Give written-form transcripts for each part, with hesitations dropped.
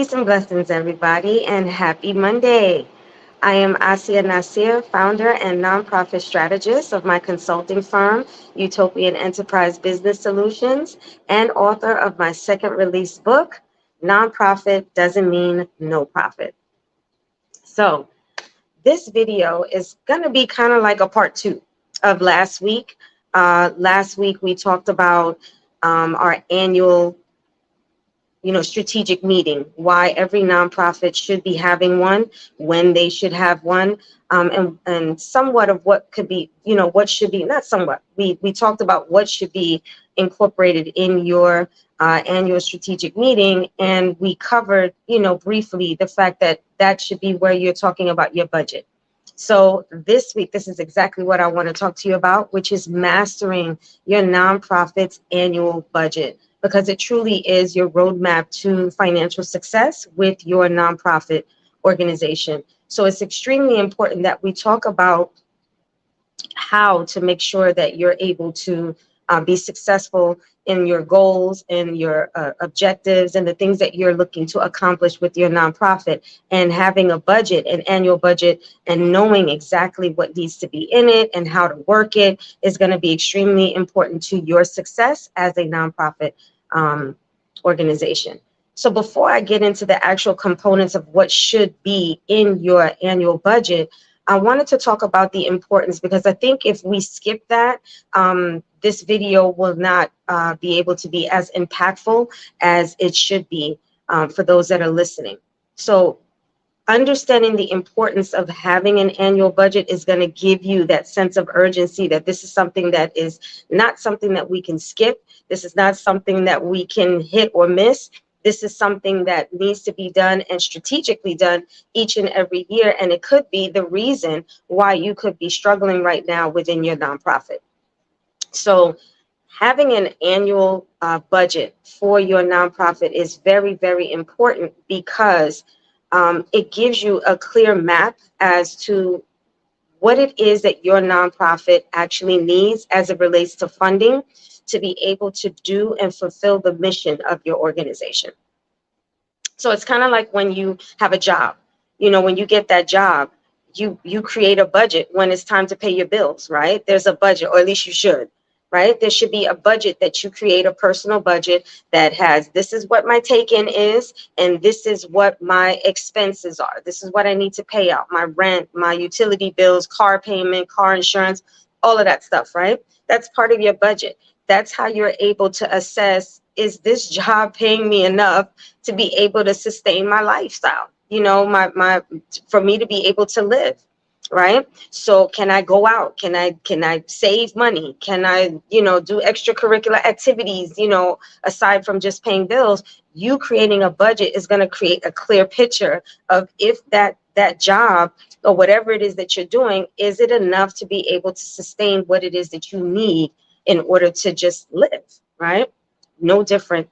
Peace and blessings, everybody, and happy Monday. I am Asia Nasir, founder and nonprofit strategist of my consulting firm, Utopian Enterprise Business Solutions, and author of my second release book, Nonprofit Doesn't Mean No Profit. So, this video is going to be kind of like a part two of last week. Last week, we talked about our annual strategic meeting, why every nonprofit should be having one, when they should have one, and somewhat of what could be, what should be, not somewhat, we talked about what should be incorporated in your annual strategic meeting, and we covered, briefly the fact that that should be where you're talking about your budget. So this week, this is exactly what I want to talk to you about, which is mastering your nonprofit's annual budget, because it truly is your roadmap to financial success with your nonprofit organization. So it's extremely important that we talk about how to make sure that you're able to be successful in your goals and your objectives and the things that you're looking to accomplish with your nonprofit. And having a budget, an annual budget, and knowing exactly what needs to be in it and how to work it is going to be extremely important to your success as a nonprofit organization. So before I get into the actual components of what should be in your annual budget, I wanted to talk about the importance, because I think if we skip that, this video will not be able to be as impactful as it should be for those that are listening. So understanding the importance of having an annual budget is going to give you that sense of urgency that this is something that is not something that we can skip. This is not something that we can hit or miss. This is something that needs to be done and strategically done each and every year. And it could be the reason why you could be struggling right now within your nonprofit. So having an annual budget for your nonprofit is very, very important, because it gives you a clear map as to what it is that your nonprofit actually needs as it relates to funding to be able to do and fulfill the mission of your organization. So it's kind of like when you have a job, when you get that job, you create a budget when it's time to pay your bills, right? There's a budget, or at least you should, right? There should be a budget that you create, a personal budget that has, this is what my take-in is, and this is what my expenses are. This is what I need to pay out, my rent, my utility bills, car payment, car insurance, all of that stuff, right? That's part of your budget. That's how you're able to assess, is this job paying me enough to be able to sustain my lifestyle? For me to be able to live, right? So can I go out? Can I save money? Can I, do extracurricular activities, aside from just paying bills? You creating a budget is going to create a clear picture of if that job or whatever it is that you're doing, is it enough to be able to sustain what it is that you need in order to just live, right? No different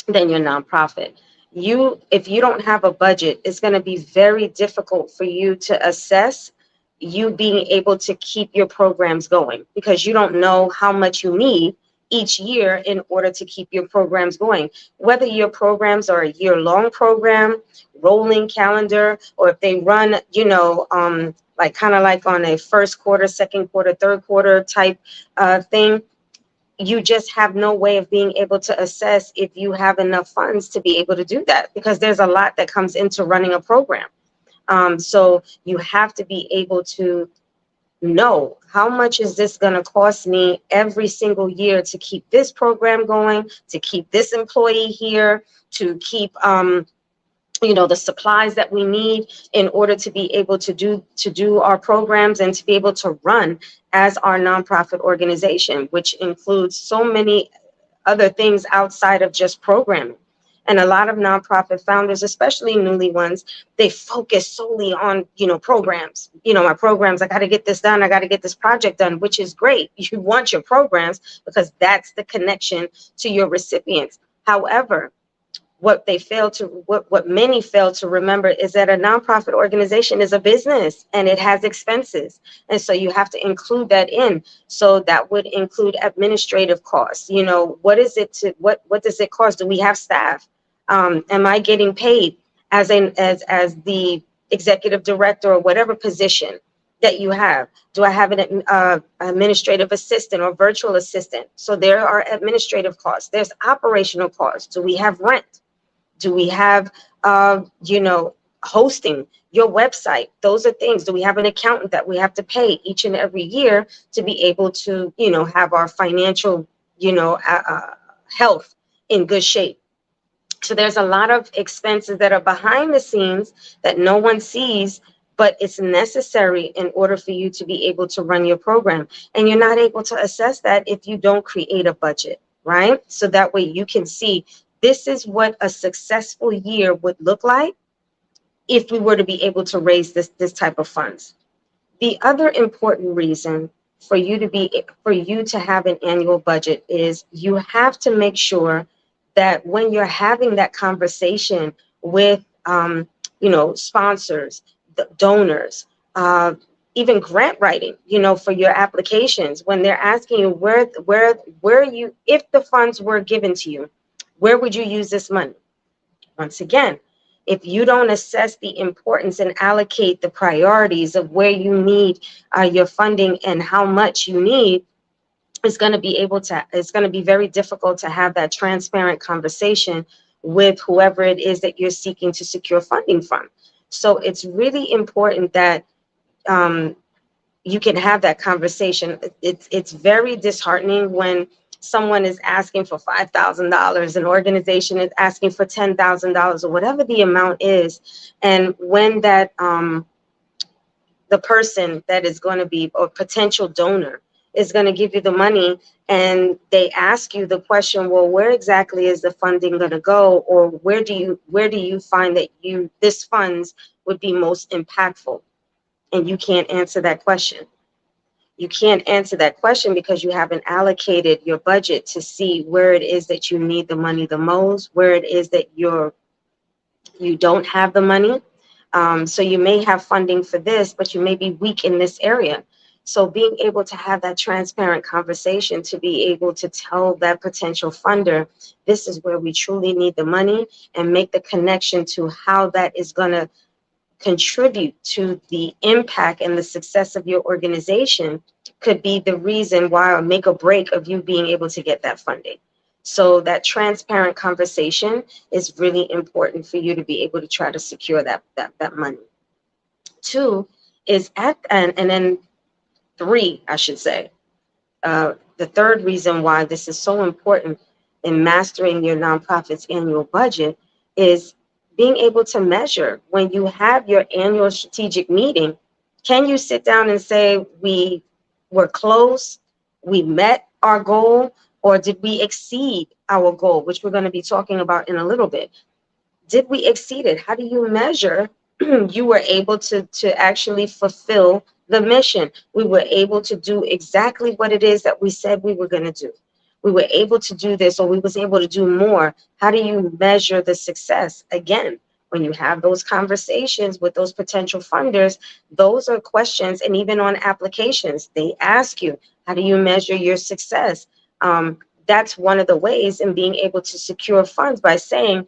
than your nonprofit. If you don't have a budget, it's going to be very difficult for you to assess you being able to keep your programs going, because you don't know how much you need each year in order to keep your programs going. Whether your programs are a year-long program, rolling calendar, or if they run, like kind of like on a first quarter, second quarter, third quarter type thing, you just have no way of being able to assess if you have enough funds to be able to do that, because there's a lot that comes into running a program. So you have to be able to know, how much is this going to cost me every single year to keep this program going, to keep this employee here, to keep the supplies that we need in order to be able to do our programs and to be able to run as our nonprofit organization, which includes so many other things outside of just programming. And a lot of nonprofit founders, especially newly ones, they focus solely on, programs. My programs, I got to get this done. I got to get this project done, which is great. You want your programs because that's the connection to your recipients. However, what many fail to remember is that a nonprofit organization is a business and it has expenses. And so you have to include that in. So that would include administrative costs. What does it cost? Do we have staff? Am I getting paid as the executive director or whatever position that you have? Do I have an administrative assistant or virtual assistant? So there are administrative costs. There's operational costs. Do we have rent? Do we have, hosting your website? Those are things. Do we have an accountant that we have to pay each and every year to be able to, have our financial, health in good shape? So there's a lot of expenses that are behind the scenes that no one sees, but it's necessary in order for you to be able to run your program. And you're not able to assess that if you don't create a budget, right? So that way you can see this is what a successful year would look like if we were to be able to raise this type of funds. The other important reason for you to have an annual budget is you have to make sure that when you're having that conversation with sponsors, donors, even grant writing, for your applications, when they're asking you where you, if the funds were given to you, where would you use this money? Once again, if you don't assess the importance and allocate the priorities of where you need your funding and how much you need, it's going to be very difficult to have that transparent conversation with whoever it is that you're seeking to secure funding from. So it's really important that you can have that conversation. It's very disheartening when someone is asking for $5,000, an organization is asking for $10,000 or whatever the amount is, and when that the person that is going to be, or potential donor, is going to give you the money, and they ask you the question, well, where exactly is the funding going to go, or where do you find that this funds would be most impactful? And you can't answer that question. You can't answer that question because you haven't allocated your budget to see where it is that you need the money the most, where it is that you don't have the money. So you may have funding for this, but you may be weak in this area. So being able to have that transparent conversation, to be able to tell that potential funder, this is where we truly need the money, and make the connection to how that is going to contribute to the impact and the success of your organization, could be the reason why, or make or break of you being able to get that funding. So that transparent conversation is really important for you to be able to try to secure that money. Two is and then three, I should say. The third reason why this is so important in mastering your nonprofit's annual budget is being able to measure. When you have your annual strategic meeting, can you sit down and say, we were close, we met our goal, or did we exceed our goal, which we're going to be talking about in a little bit? Did we exceed it? How do you measure you were able to actually fulfill the mission? We were able to do exactly what it is that we said we were going to do. We were able to do this, or we was able to do more. How do you measure the success? Again, when you have those conversations with those potential funders, those are questions. And even on applications, they ask you, how do you measure your success? That's one of the ways in being able to secure funds, by saying,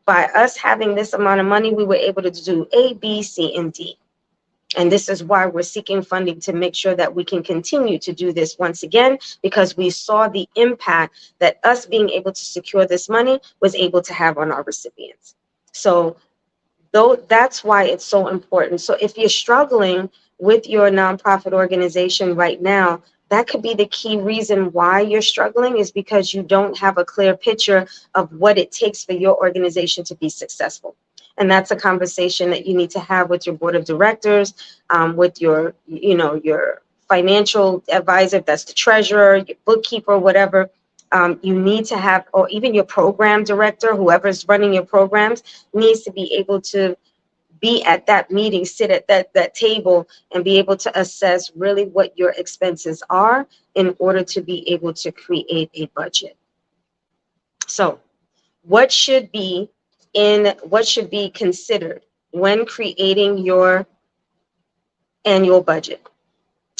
by us having this amount of money, we were able to do A, B, C, and D. And this is why we're seeking funding, to make sure that we can continue to do this once again, because we saw the impact that us being able to secure this money was able to have on our recipients. So that's why it's so important. So if you're struggling with your nonprofit organization right now, that could be the key reason why you're struggling, is because you don't have a clear picture of what it takes for your organization to be successful. And that's a conversation that you need to have with your board of directors, with your financial advisor, if that's the treasurer, your bookkeeper, whatever. You need to have, or even your program director, whoever's running your programs, needs to be able to be at that meeting, sit at that table, and be able to assess really what your expenses are in order to be able to create a budget. So what should be considered when creating your annual budget?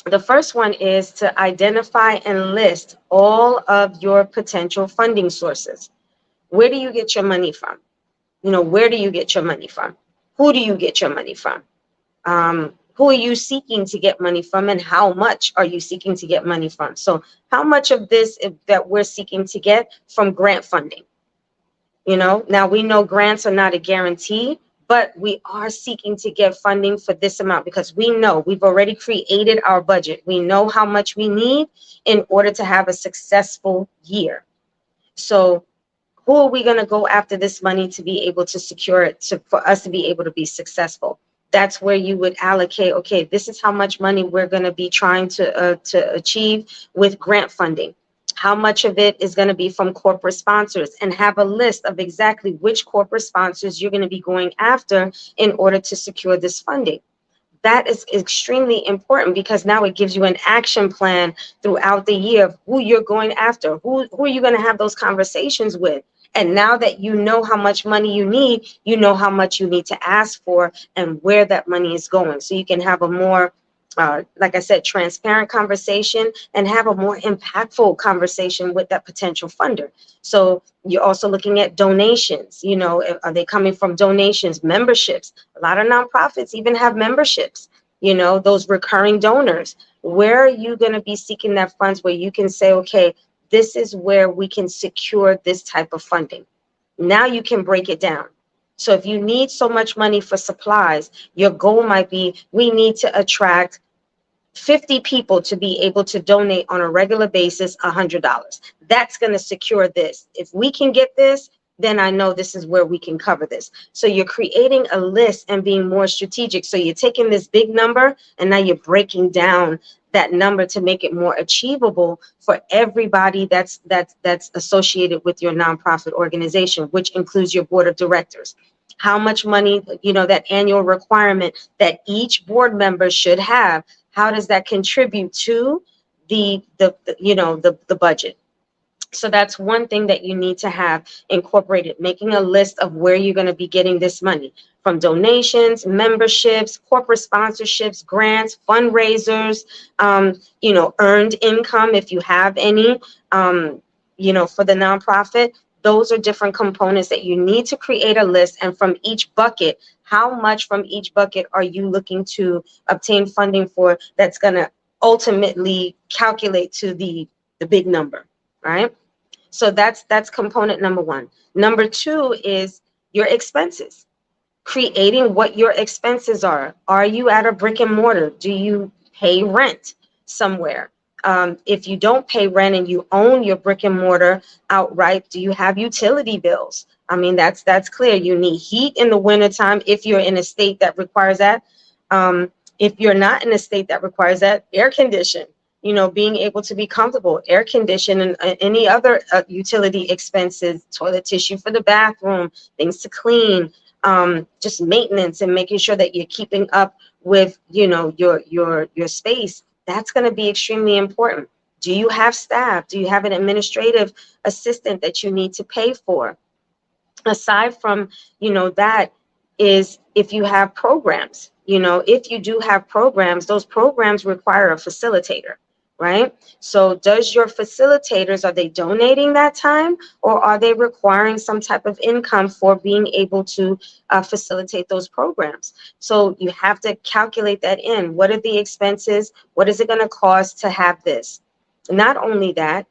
The first one is to identify and list all of your potential funding sources. Where do you get your money from? Where do you get your money from? Who do you get your money from? Who are you seeking to get money from, and how much are you seeking to get money from? So how much of this that we're seeking to get from grant funding? Now we know grants are not a guarantee, but we are seeking to get funding for this amount because we know we've already created our budget. We know how much we need in order to have a successful year. So who are we going to go after this money to be able to secure it for us to be able to be successful? That's where you would allocate, okay, this is how much money we're going to be trying to achieve with grant funding. How much of it is going to be from corporate sponsors, and have a list of exactly which corporate sponsors you're going to be going after in order to secure this funding. That is extremely important because now it gives you an action plan throughout the year of who you're going after, who are you going to have those conversations with. And now that you know how much money you know how much you need to ask for and where that money is going. So you can have a more, like I said, transparent conversation and have a more impactful conversation with that potential funder. So you're also looking at donations. Are they coming from donations, memberships? A lot of nonprofits even have memberships, those recurring donors. Where are you going to be seeking that funds where you can say, okay, this is where we can secure this type of funding? Now you can break it down. So if you need so much money for supplies, your goal might be, we need to attract 50 people to be able to donate on a regular basis $100. That's going to secure this. If we can get this, then I know this is where we can cover this. So you're creating a list and being more strategic. So you're taking this big number and now you're breaking down that number to make it more achievable for everybody that's associated with your nonprofit organization, which includes your board of directors. How much money, that annual requirement that each board member should have, how does that contribute to the budget? So that's one thing that you need to have incorporated, making a list of where you're going to be getting this money from: donations, memberships, corporate sponsorships, grants, fundraisers, earned income if you have any, for the nonprofit. Those are different components that you need to create a list. And from each bucket, how much from each bucket are you looking to obtain funding for that's going to ultimately calculate to the big number, right? So that's component number one. Number two is your expenses. Creating what your expenses are. Are you at a brick and mortar? Do you pay rent somewhere? If you don't pay rent and you own your brick and mortar outright, do you have utility bills? I mean, that's clear. You need heat in the wintertime if you're in a state that requires that. If you're not in a state that requires that, air condition. Being able to be comfortable, air condition, and any other utility expenses, toilet tissue for the bathroom, things to clean, just maintenance and making sure that you're keeping up with, your space. That's going to be extremely important. Do you have staff? Do you have an administrative assistant that you need to pay for? Aside from, that is if you have programs, if you do have programs, those programs require a facilitator. Right? So does your facilitators, are they donating that time, or are they requiring some type of income for being able to facilitate those programs? So you have to calculate that in. What are the expenses? What is it going to cost to have this? Not only that,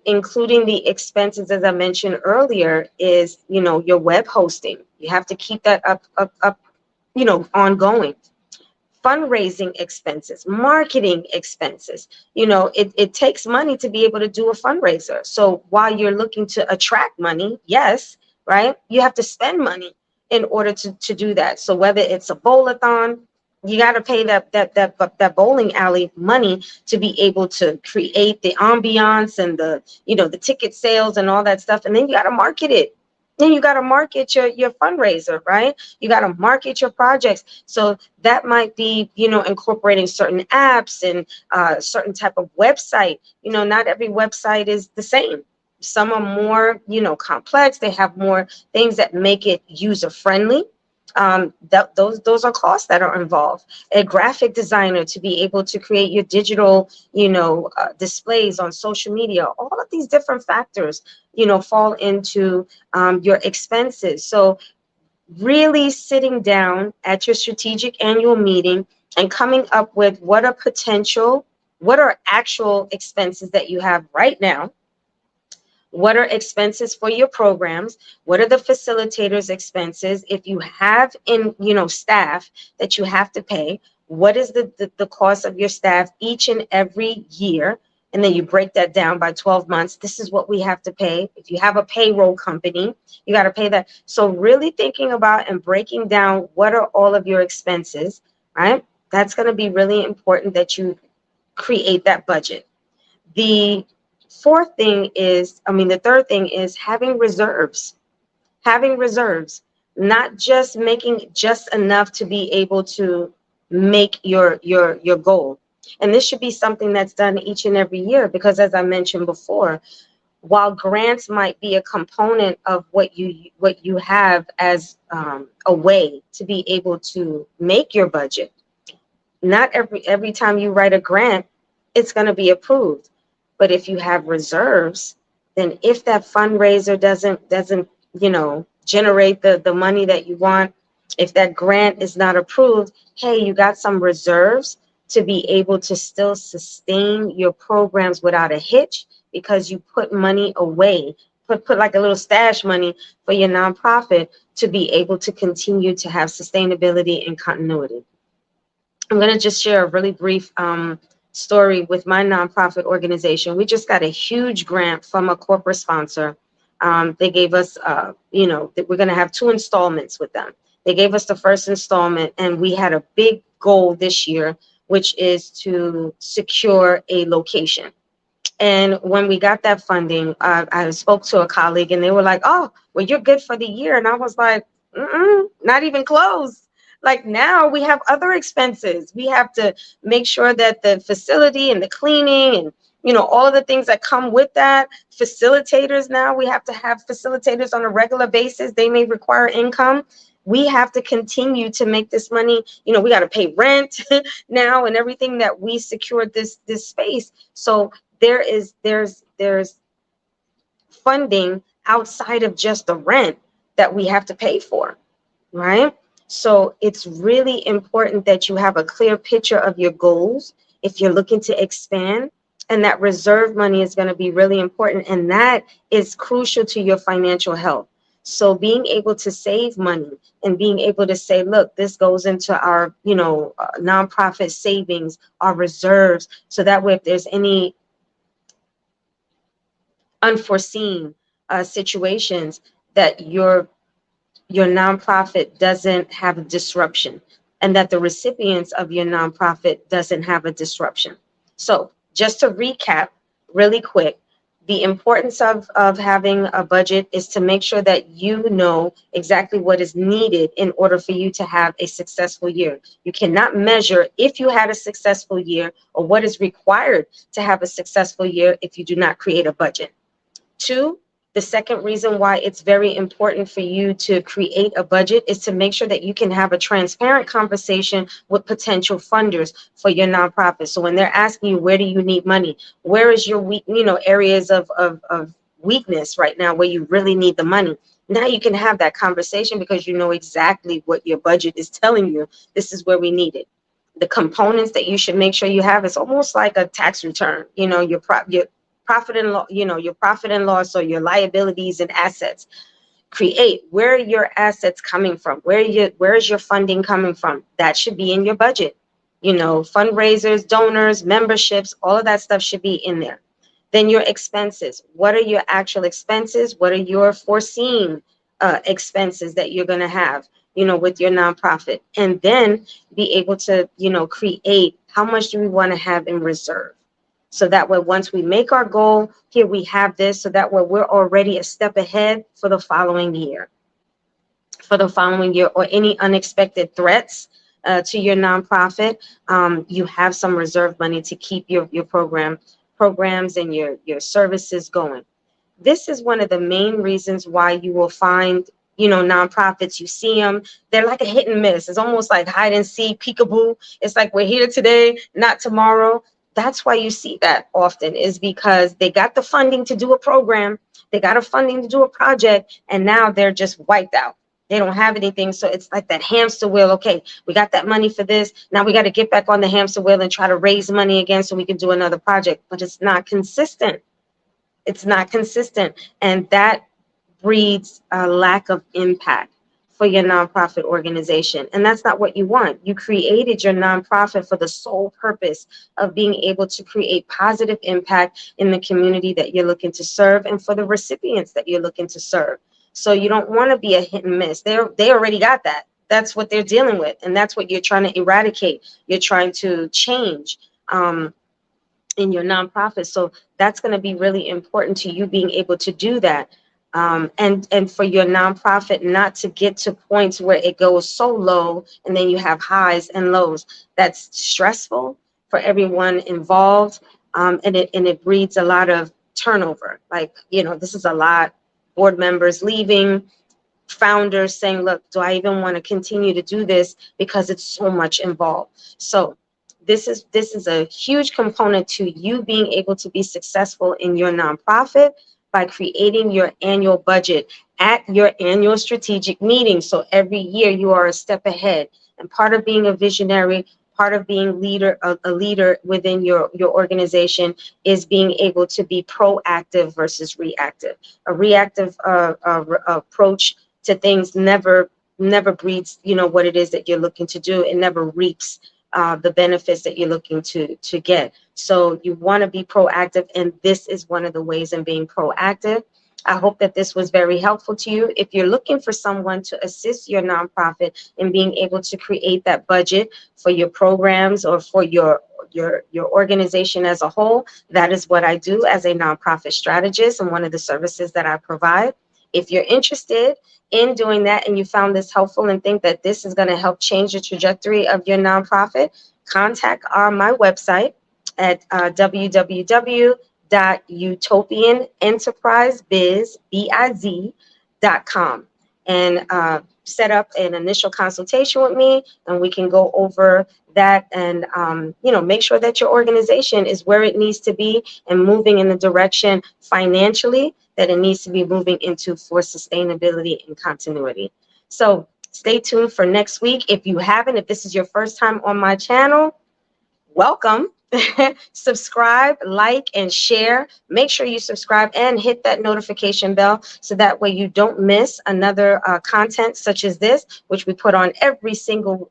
including the expenses, as I mentioned earlier, is, your web hosting. You have to keep that up, ongoing. Fundraising expenses, marketing expenses. It takes money to be able to do a fundraiser. So while you're looking to attract money, yes, right, you have to spend money in order to do that. So whether it's a bowl-a-thon, you got to pay that bowling alley money to be able to create the ambiance and the ticket sales and all that stuff. And then you got to market it. Then you got to market your fundraiser, right? You got to market your projects. So that might be, incorporating certain apps and certain type of website. Not every website is the same. Some are more, complex. They have more things that make it user friendly. Those are costs that are involved. A graphic designer to be able to create your digital, displays on social media. All of these different factors, fall into your expenses. So really sitting down at your strategic annual meeting and coming up with what are actual expenses that you have right now. What are expenses for your programs? What are the facilitators' expenses? If you have staff that you have to pay, what is the cost of your staff each and every year? And then you break that down by 12 months. This is what we have to pay. If you have a payroll company, you got to pay that. So really thinking about and breaking down what are all of your expenses, right? That's going to be really important that you create that budget. The the third thing is having reserves, not just making just enough to be able to make your goal. And this should be something that's done each and every year, because as I mentioned before, while grants might be a component of what you have as a way to be able to make your budget, not every time you write a grant, it's going to be approved. But if you have reserves, then if that fundraiser doesn't generate the money that you want, if that grant is not approved, hey, you got some reserves to be able to still sustain your programs without a hitch, because you put money away, put like a little stash money for your nonprofit to be able to continue to have sustainability and continuity. I'm going to just share a really brief story with my nonprofit organization. We just got a huge grant from a corporate sponsor. They gave us, that we're going to have 2 installments with them. They gave us the first installment, and we had a big goal this year, which is to secure a location. And when we got that funding, I spoke to a colleague, and they were like, "Oh, well, you're good for the year." And I was like, not even close. Like, now we have other expenses. We have to make sure that the facility and the cleaning and, all of the things that come with that. Facilitators, now we have to have facilitators on a regular basis. They may require income. We have to continue to make this money. We got to pay rent now and everything that we secured this space. So there's funding outside of just the rent that we have to pay for, right? So it's really important that you have a clear picture of your goals if you're looking to expand, and that reserve money is going to be really important, and that is crucial to your financial health. So being able to save money and being able to say, look, this goes into our, nonprofit savings, our reserves, so that way if there's any unforeseen situations, that your nonprofit doesn't have a disruption, and that the recipients of your nonprofit doesn't have a disruption. So just to recap really quick, the importance of having a budget is to make sure that you know exactly what is needed in order for you to have a successful year. You cannot measure if you had a successful year or what is required to have a successful year if you do not create a budget. 2, the second reason why it's very important for you to create a budget is to make sure that you can have a transparent conversation with potential funders for your nonprofit. So when they're asking you, where do you need money? Where is your weak, areas of weakness right now where you really need the money? Now you can have that conversation because you know exactly what your budget is telling you. This is where we need it. The components that you should make sure you have is almost like a tax return. Your profit and loss, your profit and loss, or your liabilities and assets. Create, where are your assets coming from? Where is your funding coming from? That should be in your budget. Fundraisers, donors, memberships, all of that stuff should be in there. Then your expenses. What are your actual expenses? What are your foreseen expenses that you're going to have, with your nonprofit? And then be able to, create, how much do we want to have in reserve? So that way, once we make our goal, here we have this, so that way we're already a step ahead for the following year. Or any unexpected threats to your nonprofit, you have some reserve money to keep your programs and your services going. This is one of the main reasons why you will find nonprofits. You see them, they're like a hit and miss. It's almost like hide and seek, peekaboo. It's like we're here today, not tomorrow. That's why you see that often, is because they got the funding to do a program, they got a funding to do a project, and now they're just wiped out. They don't have anything. So it's like that hamster wheel. Okay, we got that money for this. Now we got to get back on the hamster wheel and try to raise money again so we can do another project. But it's not consistent. It's not consistent. And that breeds a lack of impact for your nonprofit organization. And that's not what you want. You created your nonprofit for the sole purpose of being able to create positive impact in the community that you're looking to serve and for the recipients that you're looking to serve. So you don't want to be a hit and miss. They already got that. That's what they're dealing with. And that's what you're trying to eradicate. You're trying to change. In your nonprofit. So that's going to be really important to you being able to do that. And for your nonprofit not to get to points where it goes so low and then you have highs and lows. That's stressful for everyone involved. And it breeds a lot of turnover. Like, this is a lot. Board members leaving, founders saying, look, do I even want to continue to do this because it's so much involved? So this is a huge component to you being able to be successful in your nonprofit by creating your annual budget at your annual strategic meeting. So every year you are a step ahead. And part of being a visionary, part of being a leader within your organization is being able to be proactive versus reactive. A reactive approach to things never breeds, what it is that you're looking to do. It never reaps the benefits that you're looking to get. So you want to be proactive, and this is one of the ways in being proactive. I hope that this was very helpful to you. If you're looking for someone to assist your nonprofit in being able to create that budget for your programs or for your organization as a whole, that is what I do as a nonprofit strategist and one of the services that I provide. If you're interested in doing that and you found this helpful and think that this is going to help change the trajectory of your nonprofit, contact my website at www.utopianenterprisebiz.com and set up an initial consultation with me, and we can go over that and make sure that your organization is where it needs to be and moving in the direction financially that it needs to be moving into for sustainability and continuity. So stay tuned for next week. If this is your first time on my channel, welcome. Subscribe, like, and share. Make sure you subscribe and hit that notification bell so that way you don't miss another content such as this, which we put on every single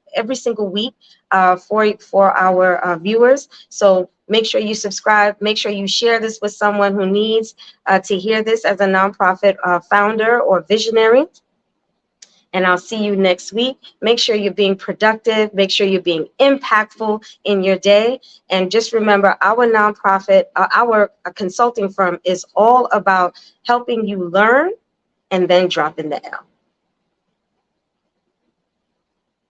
week for our viewers. So make sure you subscribe. Make sure you share this with someone who needs to hear this as a nonprofit founder or visionary. And I'll see you next week. Make sure you're being productive. Make sure you're being impactful in your day. And just remember, our nonprofit, our consulting firm is all about helping you learn and then dropping the L.